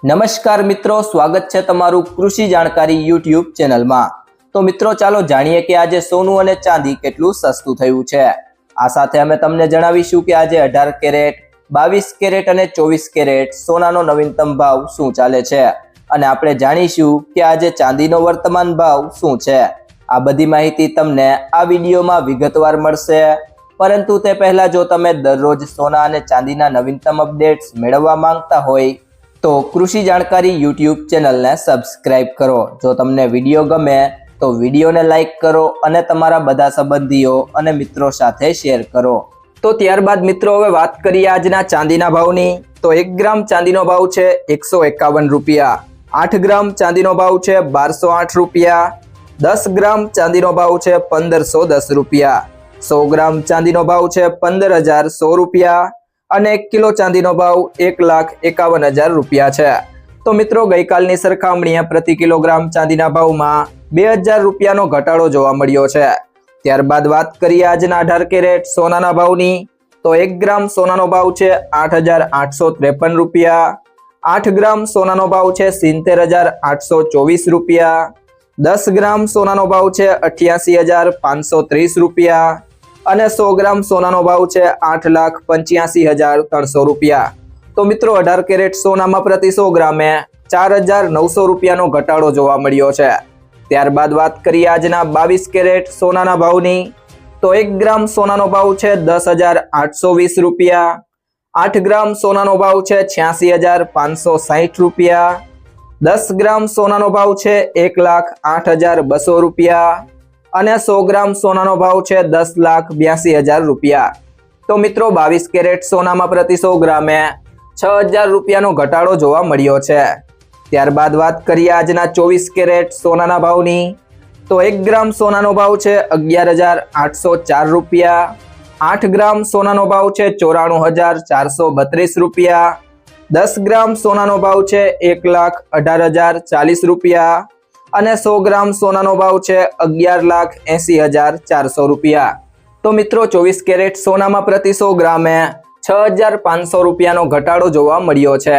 નમસ્કાર મિત્રો, સ્વાગત છે તમારું કૃષિ જાણકારી યુટ્યુબ ચેનલમાં। તો મિત્રો ચાલો જાણીએ કે આજે સોનું અને ચાંદી કેટલું સસ્તું થયું છે। આ સાથે અમે તમને જણાવીશું કે આજે 18 કેરેટ, 22 કેરેટ અને 24 કેરેટ સોનાનો નવીનતમ ભાવ શું ચાલે છે અને આપણે જાણીશું કે આજે ચાંદીનો વર્તમાન ભાવ શું છે। આ બધી માહિતી તમને આ વિડીયોમાં વિગતવાર મળશે, પરંતુ તે પહેલા જો તમે દરરોજ સોના અને ચાંદીના નવીનતમ અપડેટ્સ મેળવવા માંગતા હોય તો કૃષિ જાણકારી યુટ્યુબ ચેનલને સબસ્ક્રાઇબ કરો। જો તમને વિડીયો ગમે તો વિડીયોને લાઇક કરો અને તમારા બધા સંબંધીઓ અને મિત્રો સાથે શેર કરો। તો ત્યારબાદ મિત્રો હવે વાત કરીએ આજના ચાંદીના ભાવની। તો 1 ગ્રામ ચાંદીનો ભાવ છે 151 રૂપિયા, 8 ગ્રામ ચાંદીનો ભાવ છે 1208 રૂપિયા, 10 ગ્રામ ચાંદીનો ભાવ છે 1510 રૂપિયા, 100 ગ્રામ ચાંદીનો ભાવ છે 15100 રૂપિયા અને 1 કિલો ચાંદીનો ભાવ 1,51,000 રૂપિયા છે। તો મિત્રો ગઈકાલની સરખામણીએ પ્રતિ કિલોગ્રામ ચાંદીના ભાવમાં 2000 રૂપિયાનો ઘટાડો જોવા મળ્યો છે। ત્યારબાદ વાત કરીએ આજના 18 કેરેટ સોનાના ભાવની। તો 1 ગ્રામ સોનાનો ભાવ છે 8853 રૂપિયા, 8 ગ્રામ સોનાનો ભાવ છે 77824 રૂપિયા, 10 ગ્રામ સોનાનો ભાવ છે 88530 રૂપિયા અને 100 ગ્રામ સોનાનો ભાવ છે 8,85,300 રૂપિયા। તો મિત્રો 18 કેરેટ સોનામાં પ્રતિ 100 ગ્રામે 4900 રૂપિયાનો ઘટાડો જોવા મળ્યો છે। ત્યારબાદ વાત કરીએ આજના 22 કેરેટ સોનાના ભાવની। તો 1 ગ્રામ સોનાનો ભાવ છે 10,820 રૂપિયા, 8 ગ્રામ સોનાનો ભાવ છે 86,560 રૂપિયા, 10 ગ્રામ સોનાનો ભાવ છે 1,08,200 રૂપિયા અને 100 ગ્રામ સોનાનો ભાવ છે 10,82,000 રૂપિયા। તો મિત્રો 22 કેરેટ સોનામાં પ્રતિ 100 ગ્રામે 6000 રૂપિયાનો ઘટાડો જોવા મળ્યો છે। ત્યારબાદ વાત કરીએ આજના 24 કેરેટ સોનાના ભાવની। તો 1 ગ્રામ સોનાનો ભાવ છે 11,804 રૂપિયા, 8 ગ્રામ સોનાનો ભાવ છે 94,432 રૂપિયા, 10 ગ્રામ સોનાનો ભાવ છે 1,18,040 રૂપિયા અને 100 ગ્રામ સોનાનો ભાવ છે 11,80,400 રૂપિયા। તો મિત્રો 24 કેરેટ સોનામાં પ્રતિ 100 ગ્રામે 6500 રૂપિયાનો ઘટાડો જોવા મળ્યો છે।